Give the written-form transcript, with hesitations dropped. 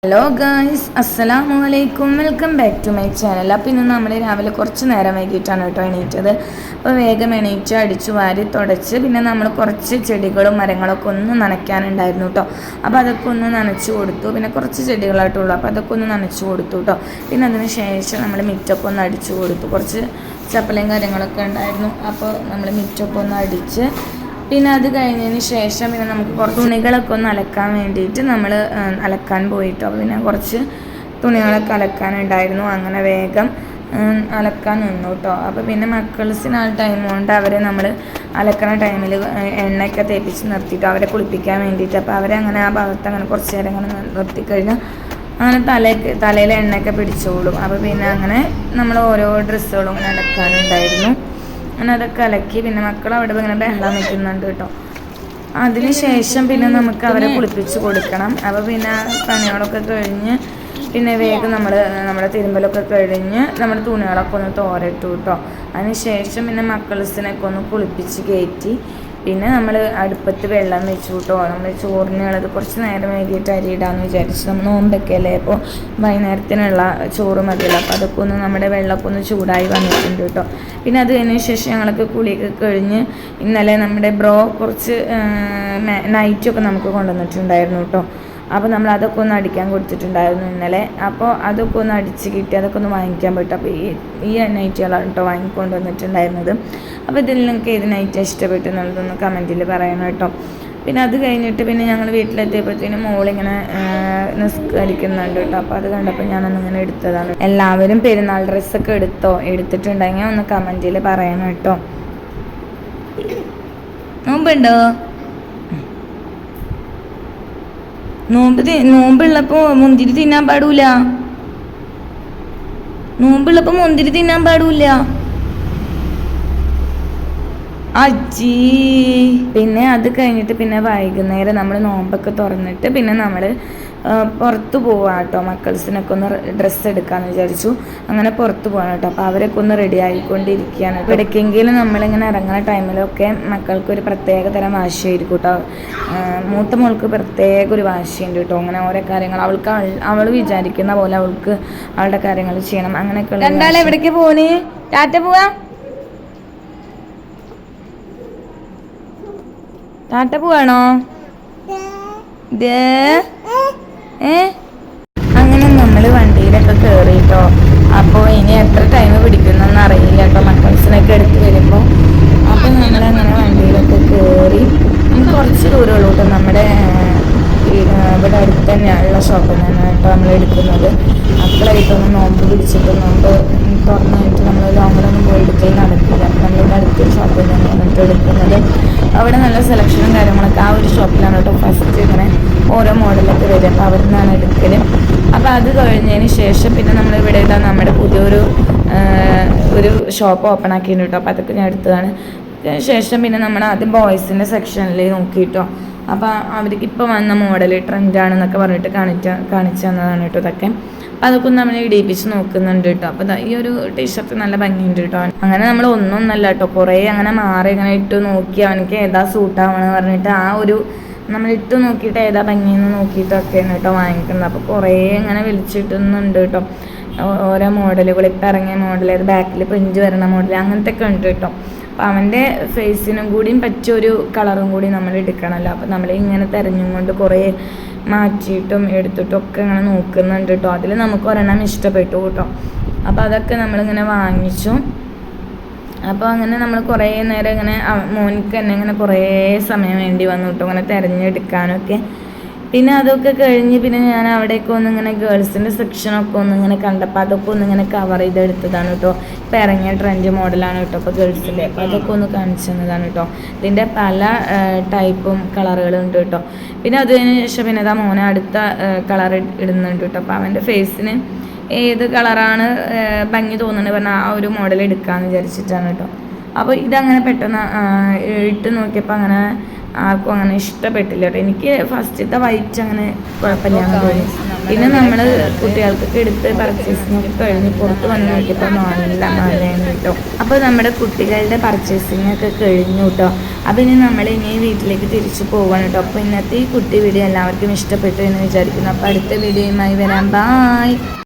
Hello guys, അസ്സലാമു അലൈക്കും. Welcome back to my channel. അപ്പോൾ ഇന്ന് നമ്മൾ രാവിലെ കുറച്ച് നേരം വൈകിട്ടാണ് കേട്ടോ എണീറ്റത്. അപ്പോൾ വേഗം എണീറ്റ് അടിച്ചു വാരി തുടച്ച് പിന്നെ നമ്മൾ കുറച്ച് ചെടികളും മരങ്ങളൊക്കെ ഒന്ന് നനയ്ക്കാനുണ്ടായിരുന്നു കേട്ടോ. അപ്പോൾ അതൊക്കെ ഒന്ന് നനച്ച് കൊടുത്തു. പിന്നെ കുറച്ച് ചെടികളായിട്ടുള്ളൂ, അപ്പോൾ അതൊക്കെ ഒന്ന് നനച്ച് കൊടുത്തു കേട്ടോ. പിന്നെ അതിന് ശേഷം നമ്മൾ മിറ്റൊക്കെ ഒന്ന് അടിച്ചു കൊടുത്തു. കുറച്ച് ചപ്പലയും കാര്യങ്ങളൊക്കെ ഉണ്ടായിരുന്നു, അപ്പോൾ നമ്മൾ മിറ്റൊക്കെ ഒന്ന് അടിച്ച് പിന്നെ അത് കഴിഞ്ഞതിന് ശേഷം പിന്നെ നമുക്ക് കുറച്ച് തുണികളൊക്കെ ഒന്ന് അലക്കാൻ വേണ്ടിയിട്ട് നമ്മൾ അലക്കാൻ പോയിട്ടോ. പിന്നെ കുറച്ച് തുണികളൊക്കെ അലക്കാനുണ്ടായിരുന്നു, അങ്ങനെ വേഗം അലക്കാൻ നിന്നു കേട്ടോ. അപ്പോൾ പിന്നെ മക്കൾസിന് ആ ടൈം കൊണ്ട് അവരെ നമ്മൾ അലക്കണ ടൈമിൽ എണ്ണയൊക്കെ തേപ്പിച്ച് നിർത്തിയിട്ട് അവരെ കുളിപ്പിക്കാൻ വേണ്ടിയിട്ട്, അപ്പോൾ അവരെ അങ്ങനെ ആ ഭാഗത്ത് അങ്ങനെ കുറച്ച് നേരം അങ്ങനെ നിർത്തിക്കഴിഞ്ഞാൽ അങ്ങനെ തലയിൽ എണ്ണയൊക്കെ പിടിച്ചോളും. അപ്പോൾ പിന്നെ അങ്ങനെ നമ്മൾ ഓരോ ഡ്രസ്സുകളും അങ്ങനെ അലക്കാനുണ്ടായിരുന്നു. അങ്ങനെ അതൊക്കെ അലക്കി പിന്നെ മക്കൾ അവിടെ ഇങ്ങനെ ബഹളം വയ്ക്കുന്നുണ്ട് കേട്ടോ. അതിന് ശേഷം പിന്നെ നമുക്ക് അവരെ കുളിപ്പിച്ച് കൊടുക്കണം. അപ്പോൾ പിന്നെ പണികളൊക്കെ കഴിഞ്ഞ് പിന്നെ വേഗം നമ്മുടെ തിരുമ്പലൊക്കെ കഴിഞ്ഞ് നമ്മുടെ തുണികളൊക്കെ ഒന്ന് തോരട്ടു കേട്ടോ. അതിന് ശേഷം പിന്നെ മക്കൾസിനൊക്കെ ഒന്ന് കുളിപ്പിച്ച് കയറ്റി പിന്നെ നമ്മൾ അടുപ്പത്ത് വെള്ളം വെച്ചു കേട്ടോ. നമ്മൾ ചോറിനുള്ളത് കുറച്ച് നേരം വൈകിട്ട് അരി ഇടാമെന്ന് വിചാരിച്ചു. നമ്മൾ നോമ്പൊക്കെ അല്ലേ, അപ്പോൾ വൈകുന്നേരത്തിനുള്ള ചോറ് മതിയല്ലോ. അപ്പോൾ അതൊക്കെ ഒന്ന് നമ്മുടെ വെള്ളമൊക്കെ ഒന്ന് ചൂടായി വന്നിട്ടുണ്ട് കേട്ടോ. പിന്നെ അത് കഴിഞ്ഞ ശേഷം ഞങ്ങൾക്ക് കുളിയൊക്കെ കഴിഞ്ഞ് ഇന്നലെ നമ്മുടെ ബ്രോ കുറച്ച് നൈറ്റൊക്കെ നമുക്ക് കൊണ്ടുവന്നിട്ടുണ്ടായിരുന്നു കേട്ടോ. അപ്പോൾ നമ്മൾ അതൊക്കെ ഒന്ന് അടിക്കാൻ കൊടുത്തിട്ടുണ്ടായിരുന്നു ഇന്നലെ. അപ്പോൾ അതൊക്കെ ഒന്ന് അടിച്ച് കിട്ടി, അതൊക്കെ ഒന്ന് വാങ്ങിക്കാൻ പറ്റും. അപ്പോൾ ഈ നൈറ്റുകളാണ് കേട്ടോ വാങ്ങിക്കൊണ്ട് വന്നിട്ടുണ്ടായിരുന്നത്. അപ്പോൾ ഇതിൽ നിങ്ങൾക്ക് ഏത് നൈറ്റ് ഇഷ്ടപ്പെട്ടു എന്നുള്ളതൊന്ന് കമൻറ്റിൽ പറയണം കേട്ടോ. പിന്നെ അത് കഴിഞ്ഞിട്ട് പിന്നെ ഞങ്ങൾ വീട്ടിലെത്തിയപ്പോഴത്തേനും മോളിങ്ങനെ നിസ്കരിക്കുന്നുണ്ട് കേട്ടോ. അപ്പോൾ അത് കണ്ടപ്പോൾ ഞാനൊന്നിങ്ങനെ എടുത്തതാണ്. എല്ലാവരും പെരുന്നാൾ ഡ്രസ്സൊക്കെ എടുത്തിട്ടുണ്ടെങ്കിൽ ഒന്ന് കമൻറ്റിൽ പറയണം കേട്ടോ. നോമ്പുണ്ടോ? നോമ്പുള്ളപ്പോൾ മുന്തിരി തിന്നാൻ പാടൂല. നോമ്പുള്ളപ്പോൾ മുന്തിരി തിന്നാൻ പാടൂല അജ്ജി. പിന്നെ അത് കഴിഞ്ഞിട്ട് പിന്നെ വൈകുന്നേരം നമ്മൾ നോമ്പൊക്കെ തുറന്നിട്ട് പിന്നെ നമ്മൾ പുറത്ത് പോവാം കേട്ടോ. മക്കൾസിനൊക്കെ ഒന്ന് ഡ്രസ്സ് എടുക്കാമെന്ന് വിചാരിച്ചു. അങ്ങനെ പുറത്ത് പോകണം കേട്ടോ. അപ്പോൾ അവരൊക്കെ ഒന്ന് റെഡി ആയിക്കൊണ്ടിരിക്കുകയാണ്. അപ്പോൾ ഇടയ്ക്കെങ്കിലും നമ്മളിങ്ങനെ ഇറങ്ങുന്ന ടൈമിലൊക്കെ മക്കൾക്കൊരു പ്രത്യേക തരം വാശിയായിരിക്കും കേട്ടോ. മൂത്ത മോൾക്ക് പ്രത്യേക ഒരു വാശിയുണ്ട് കേട്ടോ. അങ്ങനെ ഓരോ കാര്യങ്ങൾ അവൾ വിചാരിക്കുന്ന പോലെ അവൾക്ക് അവളുടെ കാര്യങ്ങൾ ചെയ്യണം. അങ്ങനെയൊക്കെ രണ്ടാളെ എവിടേക്ക് പോണേ? ടാറ്റ പോവാ, ടാറ്റ പോവാണോ? അങ്ങനെ നമ്മൾ വണ്ടിയിലൊക്കെ കയറിയിട്ടോ. അപ്പോൾ ഇനി എത്ര ടൈം പിടിക്കുന്നതെന്ന് അറിയില്ല കേട്ടോ മക്കൾസിനൊക്കെ എടുത്ത് വരുമ്പോൾ. അപ്പോൾ നമ്മളങ്ങനെ വണ്ടിയിലൊക്കെ കയറി കുറച്ച് ദൂരമുള്ളൂ കേട്ടോ. നമ്മുടെ ഇവിടെ അടുത്ത് തന്നെയുള്ള ഷോപ്പിൽ നിന്നാണ് കേട്ടോ നമ്മൾ എടുക്കുന്നത്. മക്കളായിട്ടൊന്നും നോമ്പ് പിടിച്ചിട്ട് നോമ്പ് തുറന്നായിട്ട് നമ്മൾ ലോങ്ങിലൊന്നും പോയി എടുക്കൽ നടക്കില്ല. അപ്പോൾ നമ്മളിവിടെ അടുത്തൊരു ഷോപ്പിൽ നിന്നാണ് കേട്ടോ എടുക്കുന്നത്. അവിടെ നല്ല സെലക്ഷനും കാര്യങ്ങളൊക്കെ ആ ഒരു ഷോപ്പിലാണ് കേട്ടോ ഫസ്റ്റ് ഇങ്ങനെ ഓരോ മോഡലൊക്കെ വരും. അപ്പോൾ അവിടെ നിന്നാണ് എടുക്കൽ. അപ്പോൾ അത് കഴിഞ്ഞതിന് ശേഷം പിന്നെ നമ്മൾ ഇവിടെ നമ്മുടെ പുതിയൊരു ഷോപ്പ് ഓപ്പൺ ആക്കിയിട്ടുണ്ട് കേട്ടോ. അപ്പോൾ അതൊക്കെ ഞാൻ എടുത്തതാണ്. ശേഷം പിന്നെ നമ്മൾ ആദ്യം ബോയ്സിൻ്റെ സെക്ഷനിൽ നോക്കിയിട്ടോ. അപ്പോൾ അവർക്ക് ഇപ്പോൾ വന്ന മോഡൽ ട്രെൻഡാണെന്നൊക്കെ പറഞ്ഞിട്ട് കാണിച്ചു തന്നതാണ് കേട്ടോ ഇതൊക്കെ. അപ്പോൾ അതൊക്കെ ഒന്ന് നമ്മൾ ഇടിയിപ്പിച്ച് നോക്കുന്നുണ്ട് കേട്ടോ. അപ്പോൾ ഈ ഒരു ടീഷർട്ട് നല്ല ഭംഗിയുണ്ട് കേട്ടോ. അങ്ങനെ നമ്മൾ ഒന്നൊന്നല്ല കേട്ടോ, കുറേ അങ്ങനെ മാറി ഇങ്ങനെ ഇട്ട് നോക്കി അവനക്ക് ഏതാ സൂട്ടാവണമെന്ന് പറഞ്ഞിട്ട് ആ ഒരു നമ്മൾ ഇട്ട് നോക്കിയിട്ട് ഏതാ ഭംഗിയെന്ന് നോക്കിയിട്ടൊക്കെയാണ് കേട്ടോ വാങ്ങിക്കുന്നത്. അപ്പോൾ കുറേ ഇങ്ങനെ വിളിച്ചിട്ടുന്നുണ്ട് കേട്ടോ. ഓരോ മോഡലുകൾ ഇപ്പം ഇറങ്ങിയ മോഡൽ, അത് ബാക്കിൽ പ്രിഞ്ച് വരണ മോഡൽ, അങ്ങനത്തെ ഒക്കെ ഉണ്ട് കേട്ടോ. അപ്പോൾ അവൻ്റെ ഫേസിനും കൂടിയും പറ്റിയൊരു കളറും കൂടി നമ്മൾ എടുക്കണമല്ലോ. അപ്പോൾ നമ്മൾ ഇങ്ങനെ തിരഞ്ഞും കൊണ്ട് കുറേ മാറ്റിയിട്ടും എടുത്തിട്ടും ഒക്കെ ഇങ്ങനെ നോക്കുന്നുണ്ട് കേട്ടോ. അതിൽ നമുക്ക് ഒരെണ്ണം ഇഷ്ടപ്പെട്ടു കേട്ടോ. അപ്പോൾ അതൊക്കെ നമ്മളിങ്ങനെ വാങ്ങിച്ചു. അപ്പോൾ അങ്ങനെ നമ്മൾ കുറേ നേരം ഇങ്ങനെ മോനിക്ക് തന്നെ ഇങ്ങനെ കുറേ സമയം വേണ്ടി വന്നു കേട്ടോ ഇങ്ങനെ തിരഞ്ഞെടുക്കാനൊക്കെ. പിന്നെ അതൊക്കെ കഴിഞ്ഞ് പിന്നെ ഞാൻ അവിടേക്ക് ഒന്നിങ്ങനെ ഗേൾസിൻ്റെ സെക്ഷനൊക്കെ ഒന്നിങ്ങനെ കണ്ടപ്പോൾ അതൊക്കെ ഒന്നിങ്ങനെ കവർ ചെയ്തെടുത്തതാണ് കേട്ടോ. ഇപ്പോൾ ഇറങ്ങിയ ട്രെൻഡ് മോഡലാണ് കേട്ടോ ഇപ്പോൾ ഗേൾസിൻ്റെ. അപ്പോൾ അതൊക്കെ ഒന്ന് കാണിച്ചു തന്നതാണ് കേട്ടോ. ഇതിൻ്റെ പല ടൈപ്പും കളറുകളും ഉണ്ട് കേട്ടോ. പിന്നെ അതിന് ശേഷം പിന്നെ അതാ മോനെ അടുത്ത കളർ ഇടുന്നുണ്ട് കേട്ടോ. അപ്പോൾ അവൻ്റെ ഫേസിന് ഏത് കളറാണ് ഭംഗി തോന്നുന്നത് പറഞ്ഞാൽ ആ ഒരു മോഡൽ എടുക്കാമെന്ന് വിചാരിച്ചിട്ടാണ് കേട്ടോ. അപ്പോൾ ഇതങ്ങനെ പെട്ടെന്ന് ഇട്ട് നോക്കിയപ്പോൾ അങ്ങനെ ആർക്കും അങ്ങനെ ഇഷ്ടപ്പെട്ടില്ല കേട്ടോ. എനിക്ക് ഫസ്റ്റത്തെ വൈറ്റ് അങ്ങനെ കുഴപ്പമില്ലാന്ന് തോന്നി. പിന്നെ നമ്മൾ കുട്ടികൾക്കൊക്കെ എടുത്ത് പർച്ചേസിംഗ് ഒക്കെ കഴിഞ്ഞ് പുറത്ത് വന്ന് നോക്കിയപ്പോൾ നല്ല മഴയാണ് കേട്ടോ. അപ്പോൾ നമ്മുടെ കുട്ടികളുടെ പർച്ചേസിംഗ് ഒക്കെ കഴിഞ്ഞു കേട്ടോ. അപ്പോൾ ഇനി നമ്മൾ വീട്ടിലേക്ക് തിരിച്ചു പോകണം കേട്ടോ. അപ്പോൾ ഇന്നത്തെ ഈ കുട്ടി വീഡിയോ എല്ലാവർക്കും ഇഷ്ടപ്പെട്ടു എന്ന് വിചാരിക്കുന്നു. അപ്പോൾ അടുത്ത വീഡിയോയുമായി വരാം. ബായ്.